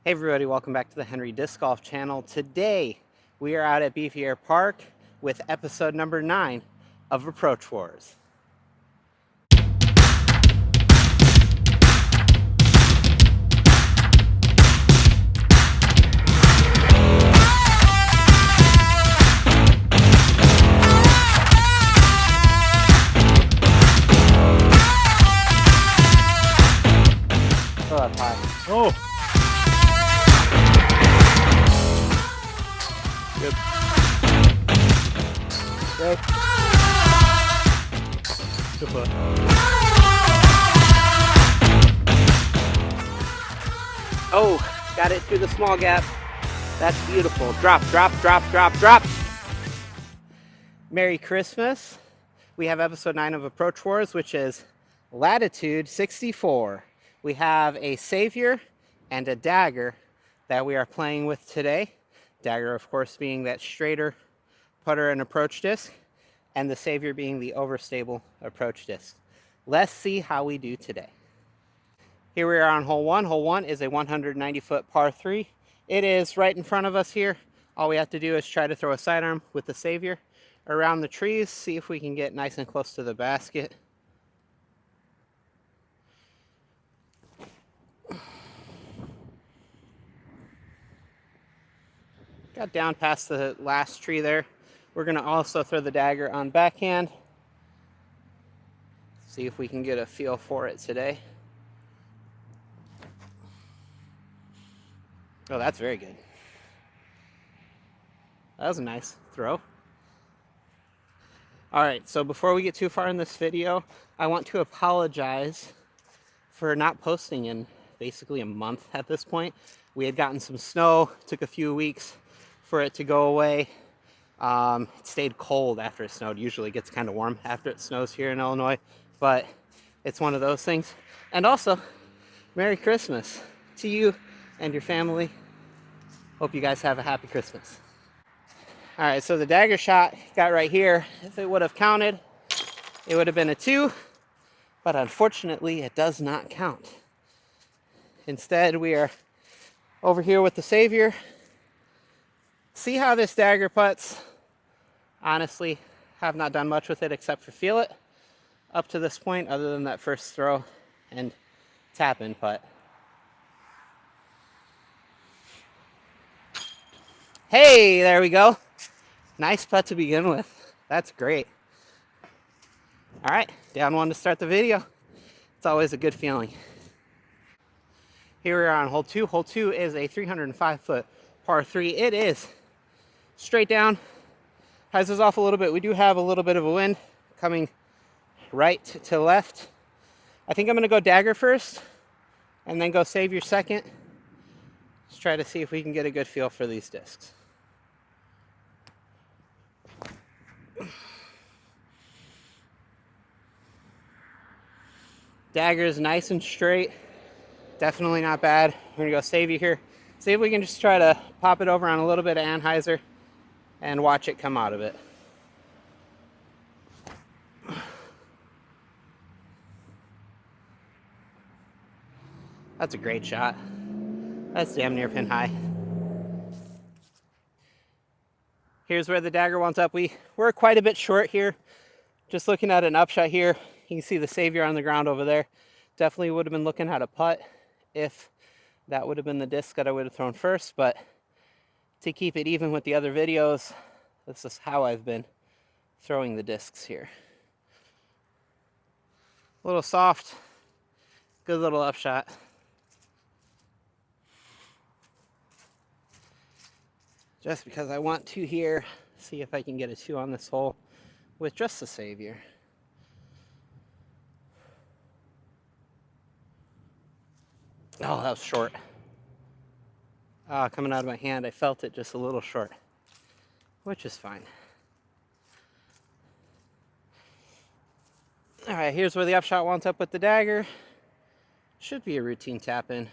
Hey everybody, welcome back to the Henry Disc Golf channel. Today we are out at Beefier Park with episode number 9 of Approach Wars. Oh, that's high. Oh! Good. Good. Good putt. Oh, got it through the small gap. That's beautiful. Drop, drop, drop, drop, drop. Merry Christmas. We have episode 9 of Approach Wars, which is Latitude 64. We have a Savior and a Dagger that we are playing with today. Dagger, of course, being that straighter putter and approach disc, and the Savior being the overstable approach disc. Let's see how we do today. Here we are on hole 1. Hole 1 is a 190-foot par 3. It is right in front of us here. All we have to do is try to throw a sidearm with the Savior around the trees, see if we can get nice and close to the basket. Got down past the last tree there. We're going to also throw the Dagger on backhand. See if we can get a feel for it today. Oh, that's very good. That was a nice throw. All right, so before we get too far in this video, I want to apologize for not posting in basically a month at this point. We had gotten some snow, took a few weeks for it to go away. It stayed cold after it snowed. Usually it gets kind of warm after it snows here in Illinois, but it's one of those things. And also, Merry Christmas to you and your family. Hope you guys have a happy Christmas. All right, so the Dagger shot got right here. If it would have counted, it would have been a 2, but unfortunately it does not count. Instead, we are over here with the Savior. See how this Dagger putts? Honestly, have not done much with it except for feel it up to this point, other than that first throw and tap in putt. Hey, there we go. Nice putt to begin with. That's great. All right, down 1 to start the video. It's always a good feeling. Here we are on hole 2. Hole 2 is a 305-foot par 3. It is straight down. Hyzers off a little bit. We do have a little bit of a wind coming right to left. I think I'm going to go Dagger first and then go Savior second. Let's try to see if we can get a good feel for these discs. Dagger is nice and straight. Definitely not bad. We're going to go Savior here. See if we can just try to pop it over on a little bit of Anheuser and watch it come out of it. That's a great shot. That's damn near pin high. Here's where the Dagger winds up. We're quite a bit short here. Just looking at an upshot here, you can see the Savior on the ground over there. Definitely would have been looking at a putt if that would have been the disc that I would have thrown first, but to keep it even with the other videos, this is how I've been throwing the discs here. A little soft, good little upshot. Just because I want to here, see if I can get a 2 on this hole with just the Savior. Oh, that was short. Coming out of my hand, I felt it just a little short, which is fine. All right, here's where the upshot winds up with the Dagger. Should be a routine tap in.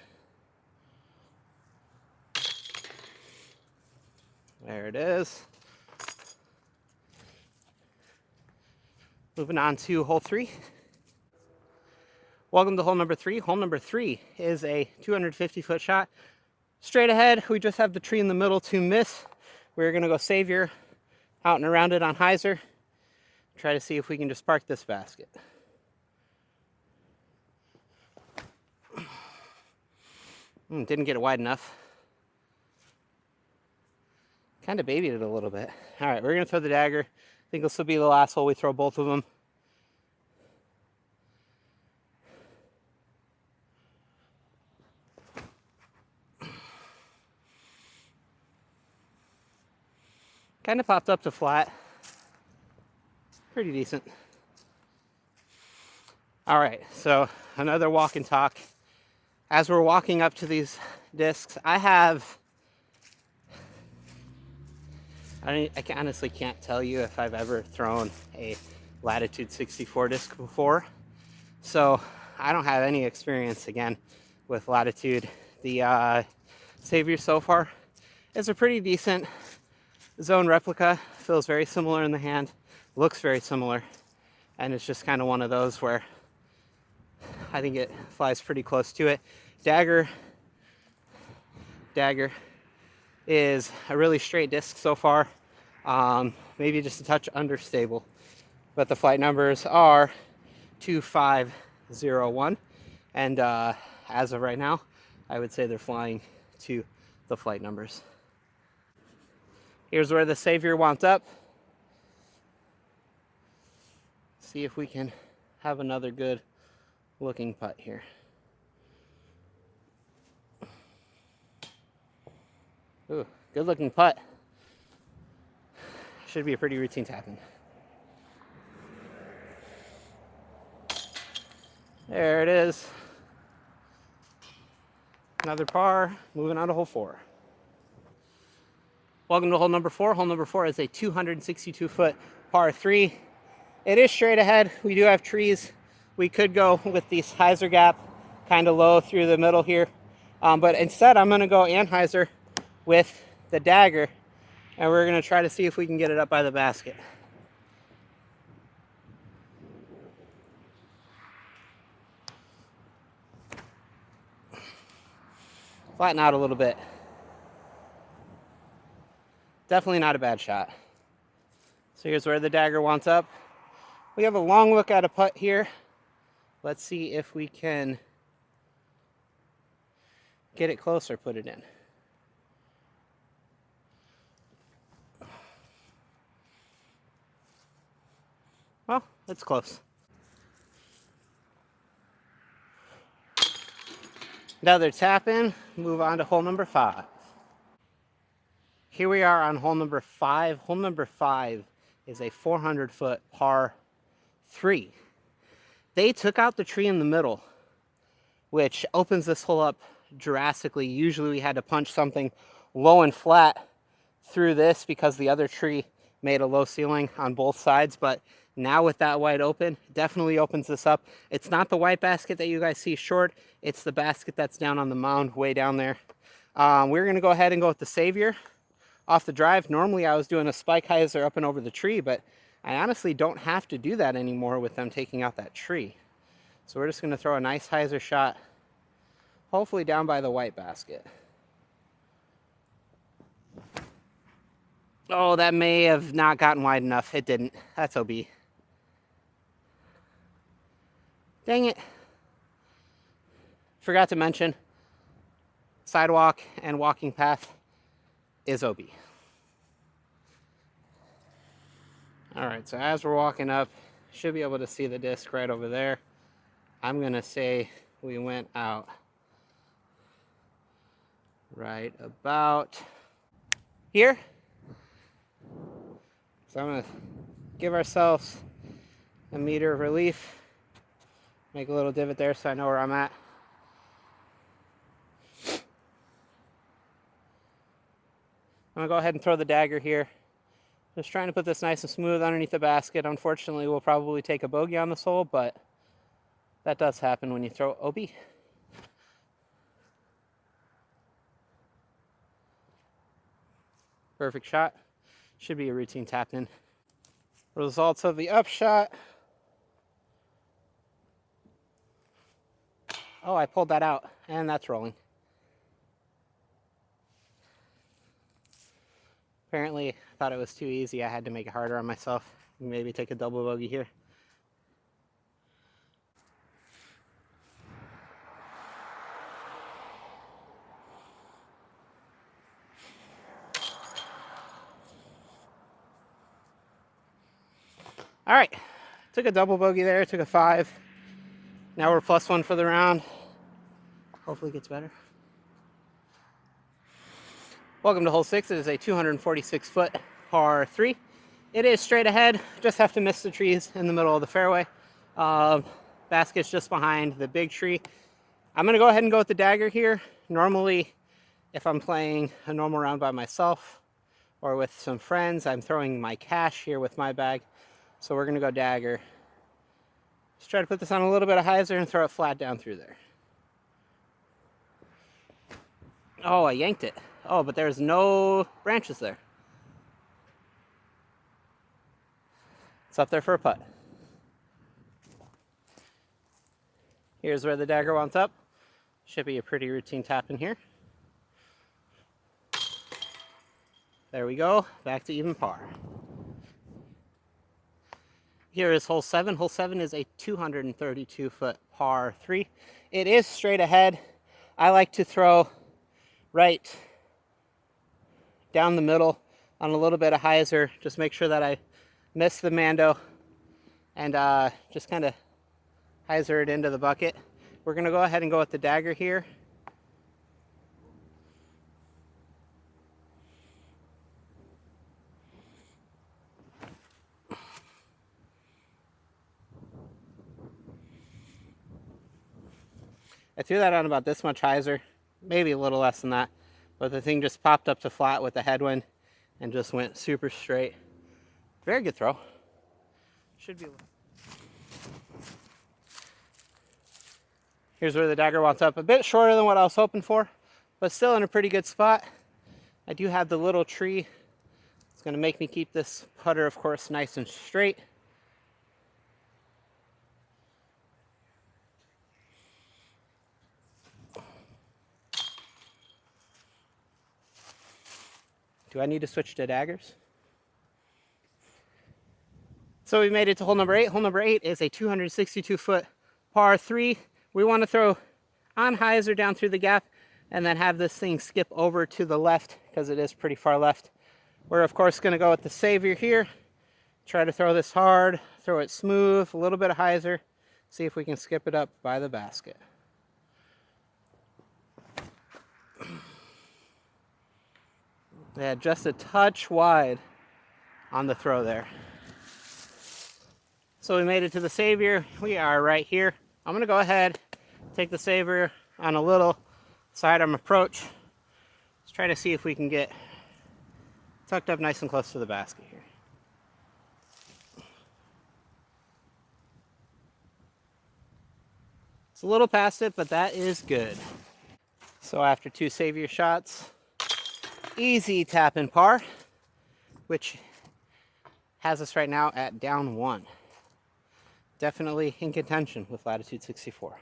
There it is. Moving on to hole 3. Welcome to hole number 3. Hole number 3 is a 250-foot shot Straight ahead, we just have the tree in the middle to miss. We're gonna go Savior out and around it on hyzer. Try to see if we can just park this basket. Didn't get it wide enough. Kind of babied it a little bit. All right, we're gonna throw the dagger. I think this will be the last hole we throw both of them. Kind of popped up to flat. Pretty decent. All right, so another walk and talk. As we're walking up to these discs, I honestly can't tell you if I've ever thrown a Latitude 64 disc before. So I don't have any experience again with Latitude. The Savior so far is a pretty decent zone replica. Feels very similar in the hand, looks very similar, and it's just kind of one of those where I think it flies pretty close to it. Dagger is a really straight disc so far, maybe just a touch understable, but the flight numbers are 2501, and as of right now, I would say they're flying to the flight numbers. Here's where the Savior wound up. See if we can have another good looking putt here. Ooh, good looking putt. Should be a pretty routine tap-in. There it is. Another par, moving on to hole 4. Welcome to hole number 4. Hole number 4 is a 262-foot par 3. It is straight ahead. We do have trees. We could go with the hyzer gap kind of low through the middle here. But instead, I'm going to go anhyzer with the dagger, and we're going to try to see if we can get it up by the basket. Flatten out a little bit. Definitely not a bad shot. So here's where the dagger wants up. We have a long look at a putt here. Let's see if we can get it closer, put it in. Well, it's close. Another tap in, move on to hole number 5. Here we are on hole number 5. Hole number 5 is a 400-foot par 3. They took out the tree in the middle, which opens this hole up drastically. Usually we had to punch something low and flat through this because the other tree made a low ceiling on both sides, but now with that wide open, definitely opens this up. It's not the white basket that you guys see short, it's the basket that's down on the mound way down there. We're gonna go ahead and go with the Savior off the drive. Normally I was doing a spike hyzer up and over the tree, but I honestly don't have to do that anymore with them taking out that tree. So we're just gonna throw a nice hyzer shot, hopefully down by the white basket. Oh, that may have not gotten wide enough. It didn't. That's OB. Dang it. Forgot to mention, sidewalk and walking path is OB. All right, so as we're walking up, should be able to see the disc right over there. I'm gonna say we went out right about here. So I'm gonna give ourselves a meter of relief. Make a little divot there so I know where I'm at. I'm gonna go ahead and throw the dagger here. Just trying to put this nice and smooth underneath the basket. Unfortunately, we'll probably take a bogey on this hole, but that does happen when you throw OB. Perfect shot. Should be a routine tap in. Results of the upshot. Oh, I pulled that out, and that's rolling. Apparently, I thought it was too easy. I had to make it harder on myself. Maybe take a double bogey here. All right, took a double bogey there, took a 5. Now we're +1 for the round. Hopefully it gets better. Welcome to hole 6. It is a 246-foot par 3. It is straight ahead, just have to miss the trees in the middle of the fairway. Basket's just behind the big tree. I'm gonna go ahead and go with the dagger here. Normally, if I'm playing a normal round by myself or with some friends, I'm throwing my cash here with my bag. So we're gonna go dagger. Just try to put this on a little bit of hyzer and throw it flat down through there. Oh, I yanked it. Oh, but there's no branches there. It's up there for a putt. Here's where the dagger wants up. Should be a pretty routine tap in here. There we go, back to even par. Here is hole 7. Hole 7 is a 232-foot par 3. It is straight ahead. I like to throw right down the middle on a little bit of hyzer. Just make sure that I miss the Mando and just kind of hyzer it into the bucket. We're gonna go ahead and go with the dagger here. I threw that on about this much hyzer, maybe a little less than that, but the thing just popped up to flat with the headwind and just went super straight. Very good throw. Should be. Here's where the dagger wants up. A bit shorter than what I was hoping for, but still in a pretty good spot. I do have the little tree. It's gonna make me keep this putter, of course, nice and straight. Do I need to switch to daggers? So we made it to hole number 8. Hole number 8 is a 262-foot par 3. We want to throw on hyzer down through the gap and then have this thing skip over to the left because it is pretty far left. We're of course going to go with the savior here. Try to throw this hard, throw it smooth, a little bit of hyzer, see if we can skip it up by the basket. Yeah, just a touch wide on the throw there. So we made it to the savior. We are right here. I'm gonna go ahead, take the savior on a little sidearm approach. Let's try to see if we can get tucked up nice and close to the basket here. It's a little past it, but that is good. So after 2 savior shots, easy tap in par, which has us right now at down 1. Definitely in contention with Latitude 64.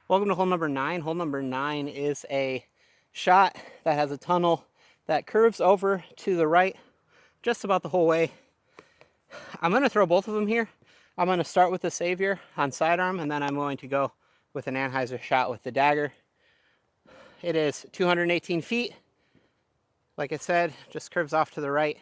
Welcome to hole number 9. Hole number 9 is a shot that has a tunnel that curves over to the right just about the whole way. I'm going to throw both of them here. I'm going to start with the savior on sidearm, and then I'm going to go with an anhyzer shot with the dagger. It is 218 feet. Like I said, just curves off to the right.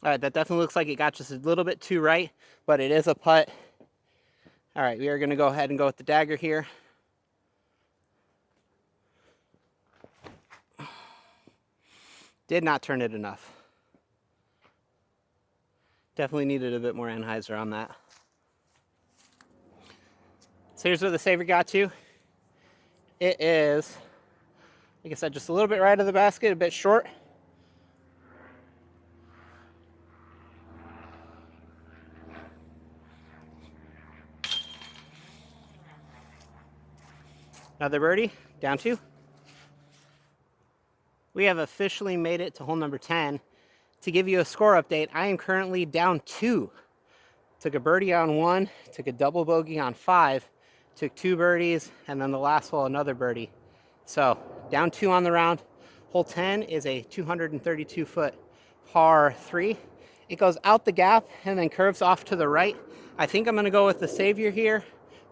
All right, that definitely looks like it got just a little bit too right, but it is a putt. All right, we are going to go ahead and go with the dagger here. Did not turn it enough. Definitely needed a bit more anhyzer on that. So here's where the savior got to. It is, like I said, just a little bit right of the basket, a bit short. Another birdie, down 2. We have officially made it to hole number 10. To give you a score update, I am currently down 2. Took a birdie on 1, took a double bogey on 5, took 2 birdies, and then the last hole another birdie. So down 2 on the round. Hole 10 is a 232-foot par 3. It goes out the gap and then curves off to the right. I think I'm going to go with the Savior here.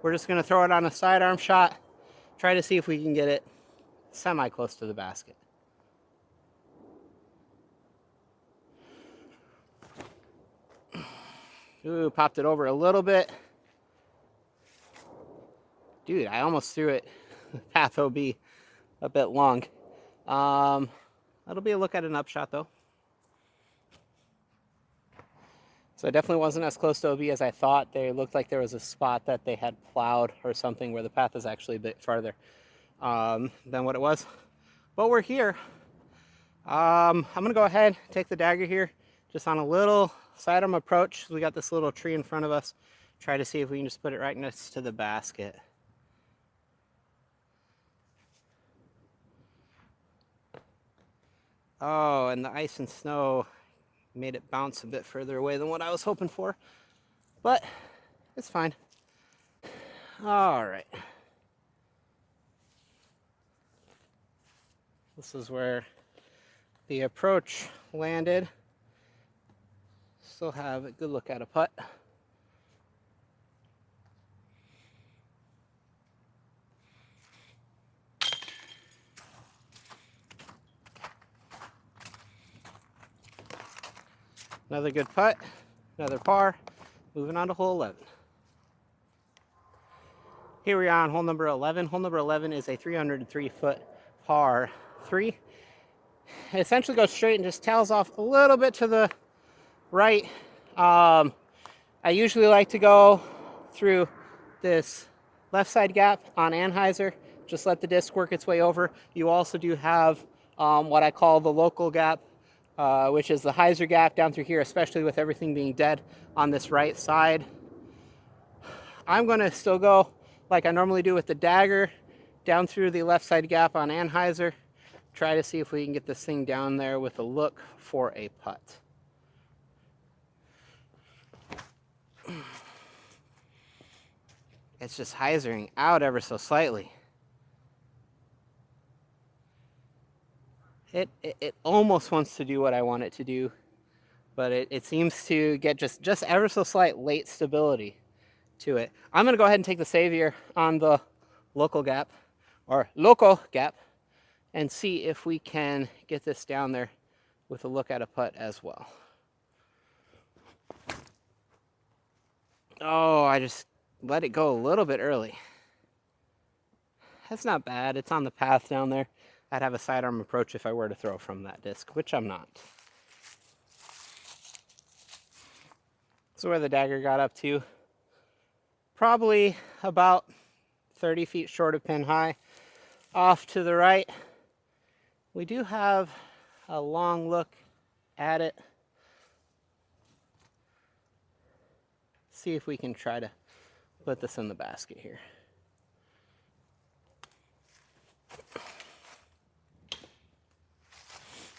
We're just going to throw it on a sidearm shot, try to see if we can get it semi-close to the basket. Ooh, popped it over a little bit. Dude, I almost threw it path OB a bit long. That'll be a look at an upshot though. So it definitely wasn't as close to OB as I thought. They looked like there was a spot that they had plowed or something where the path is actually a bit farther than what it was. But we're here. I'm gonna go ahead, take the dagger here, just on a little sidearm approach. We got this little tree in front of us. Try to see if we can just put it right next to the basket. Oh, and the ice and snow made it bounce a bit further away than what I was hoping for, but it's fine. All right. This is where the approach landed. Still have a good look at a putt. Another good putt, another par. Moving on to hole 11. Here we are on hole number 11. Hole number 11 is a 303-foot par 3. It essentially goes straight and just tails off a little bit to the right. I usually like to go through this left side gap on Anheuser. Just let the disc work its way over. You also do have what I call the local gap, which is the hyzer gap down through here, especially with everything being dead on this right side. I'm going to still go like I normally do with the dagger, down through the left side gap on Anheuser. Try to see if we can get this thing down there with a look for a putt. It's just hyzering out ever so slightly. It almost wants to do what I want it to do, but it seems to get just ever so slight late stability to it. I'm going to go ahead and take the Savior on the local gap, or loco gap, and see if we can get this down there with a look at a putt as well. Oh, I just let it go a little bit early. That's not bad. It's on the path down there. I'd have a sidearm approach if I were to throw from that disc, which I'm not. So where the dagger got up to, probably about 30 feet short of pin high. Off to the right, we do have a long look at it. See if we can try to put this in the basket here.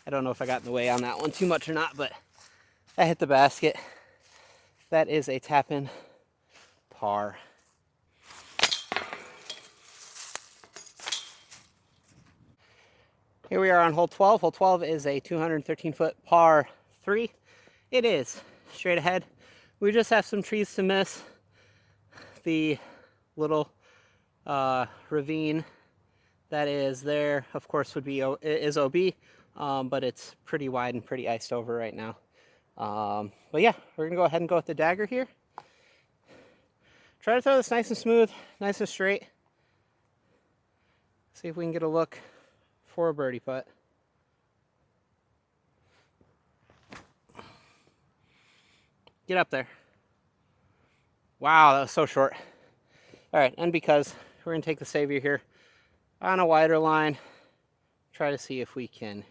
I don't know if I got in the way on that one too much or not, but I hit the basket. That is a tap-in par. Here we are on hole 12. Hole 12 is a 213-foot par 3. It is straight ahead. We just have some trees to miss. The little ravine that is there, of course, is OB, but it's pretty wide and pretty iced over right now. But yeah, we're gonna go ahead and go with the dagger here. Try to throw this nice and smooth, nice and straight. See if we can get a look for a birdie putt. Get up there. Wow, that was so short. All right, and because we're gonna take the Savior here on a wider line, try to see if we can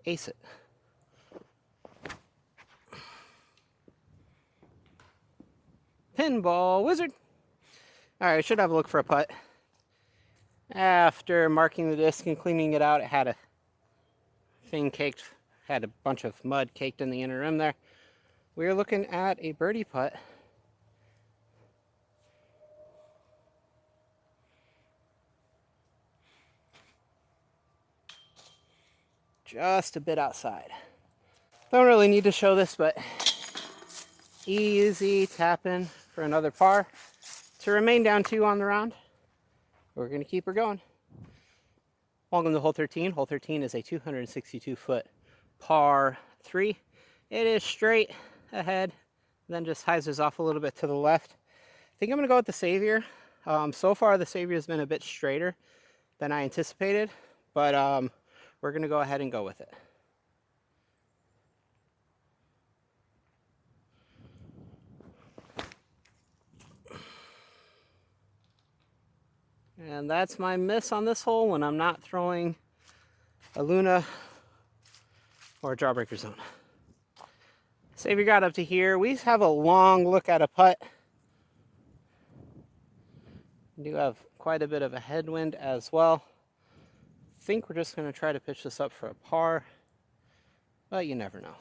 ace it. Pinball wizard. All right, I should have a look for a putt. After marking the disc and cleaning it out, it had a thing caked, had a bunch of mud caked in the inner rim there. We are looking at a birdie putt just a bit outside. Don't really need to show this, but easy tapping for another par to remain down 2 on the round. We're going to keep her going. Welcome to hole 13. Hole 13 is a 262-foot par 3. It is straight ahead, then just hyzers off a little bit to the left. I think I'm going to go with the Savior. So far, the Savior has been a bit straighter than I anticipated, but we're going to go ahead and go with it. And that's my miss on this hole when I'm not throwing a Luna or a Jawbreaker Zone. Savior got up to here. We have a long look at a putt. We do have quite a bit of a headwind as well. I think we're just going to try to pitch this up for a par, but you never know.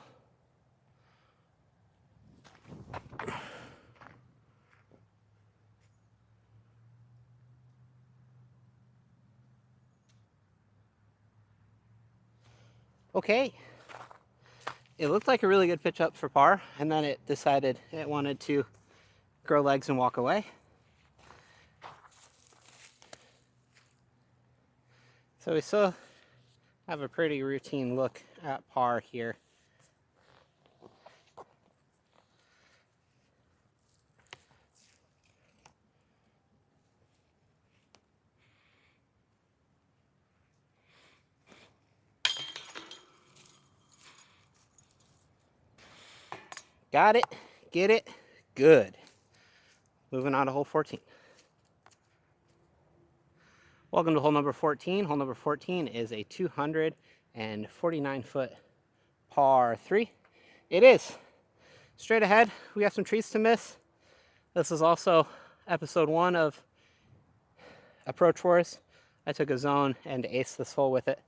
Okay, it looked like a really good pitch up for par, and then it decided it wanted to grow legs and walk away. So we still have a pretty routine look at par here. Got it, get it, good. Moving on to hole 14. Welcome to hole number 14. Hole number 14 is a 249-foot par 3. It is straight ahead. We got some trees to miss. This is also episode 1 of Approach Wars. I took a zone and aced this hole with it.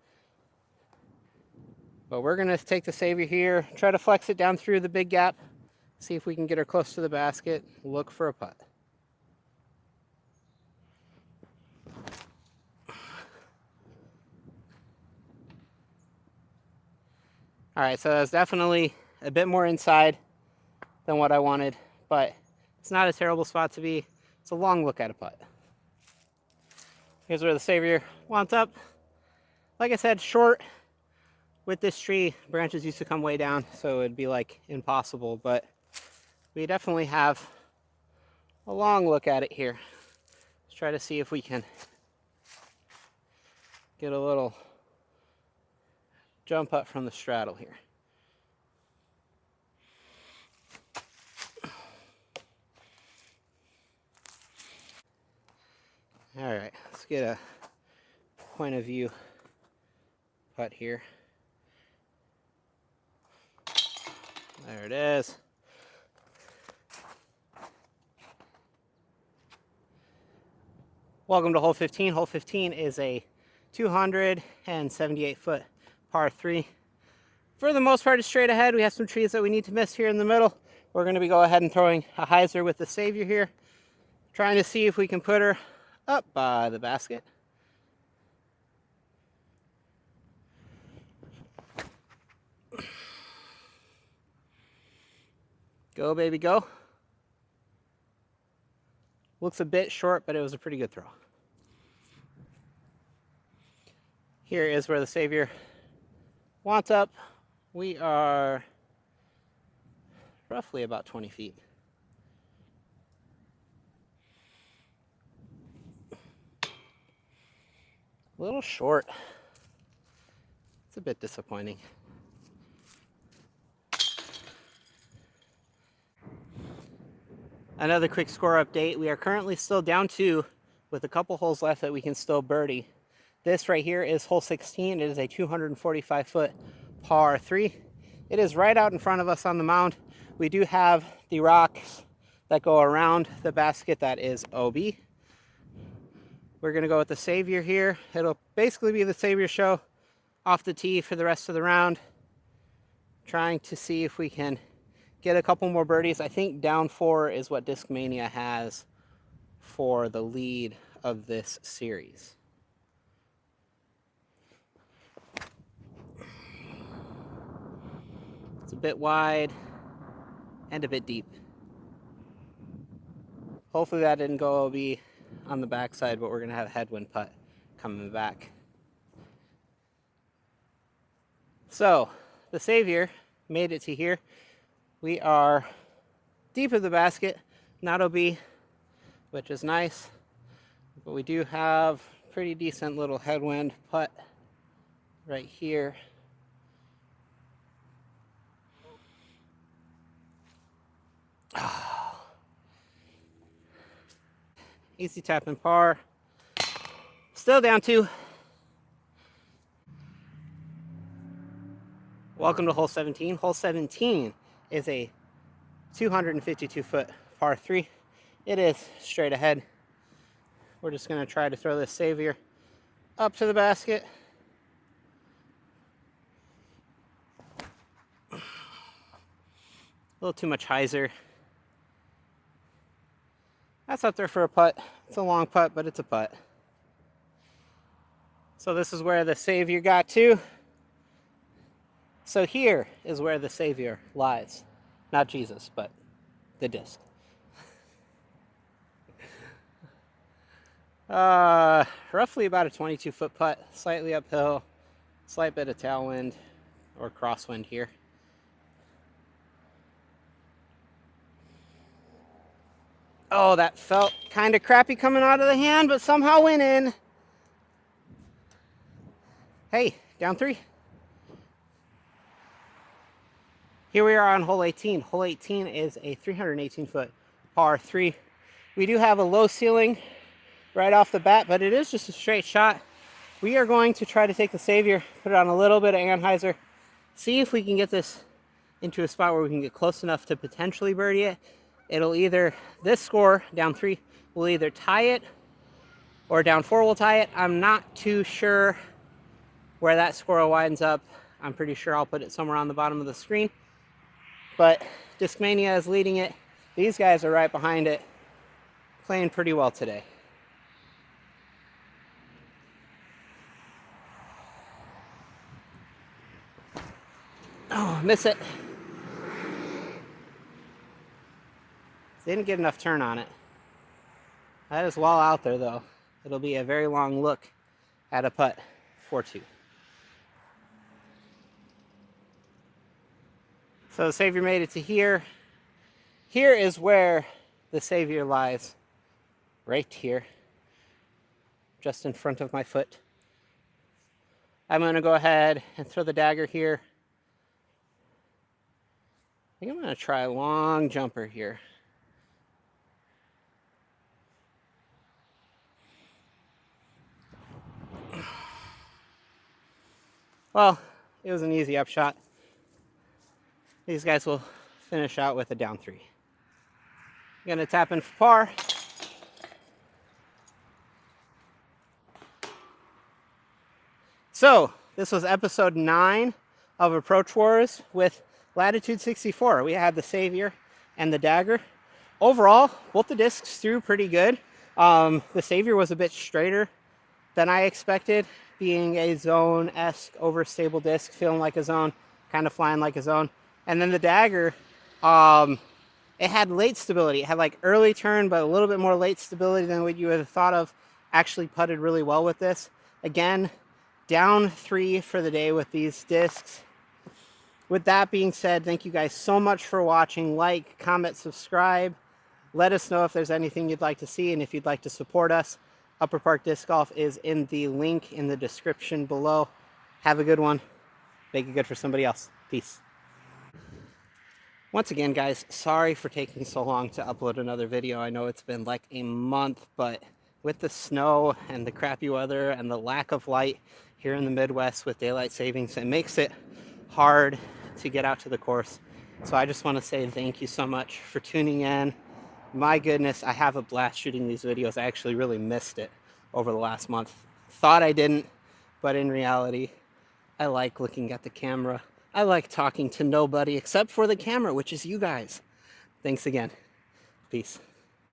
But we're going to take the Savior here, try to flex it down through the big gap, see if we can get her close to the basket, look for a putt. All right, so that's definitely a bit more inside than what I wanted, but it's not a terrible spot to be. It's a long look at a putt. Here's where the Savior wants up. Like I said, short. With this tree, branches used to come way down, so it'd be like impossible, but we definitely have a long look at it here. Let's try to see if we can get a little jump up from the straddle here. All right, let's get a point of view putt here. There it is. Welcome to hole 15. Hole 15 is a 278-foot par 3. For the most part, it's straight ahead. We have some trees that we need to miss here in the middle. We're going to be go ahead and throwing a hyzer with the Savior here, trying to see if we can put her up by the basket. Go, baby, go. Looks a bit short, but it was a pretty good throw. Here is where the Savior wants up. We are roughly about 20 feet. A little short. It's a bit disappointing. Another quick score update. We are currently still down 2 with a couple holes left that we can still birdie. This right here is hole 16. It is a 245-foot par 3. It is right out in front of us on the mound. We do have the rocks that go around the basket that is OB. We're going to go with the Savior here. It'll basically be the Savior show off the tee for the rest of the round. Trying to see if we can get a couple more birdies. I think down 4 is what Discmania has for the lead of this series. It's a bit wide and a bit deep. Hopefully that didn't go OB on the backside, but we're gonna have a headwind putt coming back. So the Savior made it to here. We are deep of the basket, not OB, which is nice, but we do have pretty decent little headwind putt right here. Easy tap and par. Still down 2. Welcome to hole 17. Hole 17 is a 252-foot par 3. It is straight ahead. We're just going to try to throw this Savior up to the basket. A little too much hyzer. That's up there for a putt. It's a long putt, but it's a putt. So this is where the Savior got to. So here is where the Savior lies. Not Jesus, but the disc. Roughly about a 22-foot putt, slightly uphill, slight bit of tailwind or crosswind here. Oh, that felt kind of crappy coming out of the hand, but somehow went in. Hey, down 3. Here we are on hole 18. Hole 18 is a 318-foot par 3. We do have a low ceiling right off the bat, but it is just a straight shot. We are going to try to take the Savior, put it on a little bit of anhyzer, see if we can get this into a spot where we can get close enough to potentially birdie it. It'll either, this score, down 3, will either tie it or down 4 will tie it. I'm not too sure where that score winds up. I'm pretty sure I'll put it somewhere on the bottom of the screen. But Discmania is leading it. These guys are right behind it, playing pretty well today. Oh, miss it. Didn't get enough turn on it. That is well out there, though. It'll be a very long look at a putt for 2. So the Savior made it to here. Here is where the Savior lies. Right here. Just in front of my foot. I'm going to go ahead and throw the dagger here. I think I'm going to try a long jumper here. Well, it was an easy upshot. These guys will finish out with a down 3. I'm gonna tap in for par. So, this was episode 9 of Approach Wars with Latitude 64. We had the Savior and the dagger. Overall, both the discs threw pretty good. The Savior was a bit straighter than I expected, being a zone-esque overstable disc, feeling like a zone, kind of flying like a zone. And then the dagger, it had late stability. It had like early turn, but a little bit more late stability than what you would have thought of. Actually putted really well with this. Again, down 3 for the day with these discs. With that being said, thank you guys so much for watching. Like, comment, subscribe. Let us know if there's anything you'd like to see and if you'd like to support us. Upper Park Disc Golf is in the link in the description below. Have a good one. Make it good for somebody else. Peace. Once again, guys, sorry for taking so long to upload another video. I know it's been like a month, but with the snow and the crappy weather and the lack of light here in the Midwest with daylight savings, it makes it hard to get out to the course. So I just want to say thank you so much for tuning in. My goodness, I have a blast shooting these videos. I actually really missed it over the last month. Thought I didn't, but in reality, I like looking at the camera. I like talking to nobody except for the camera, which is you guys. Thanks again. Peace.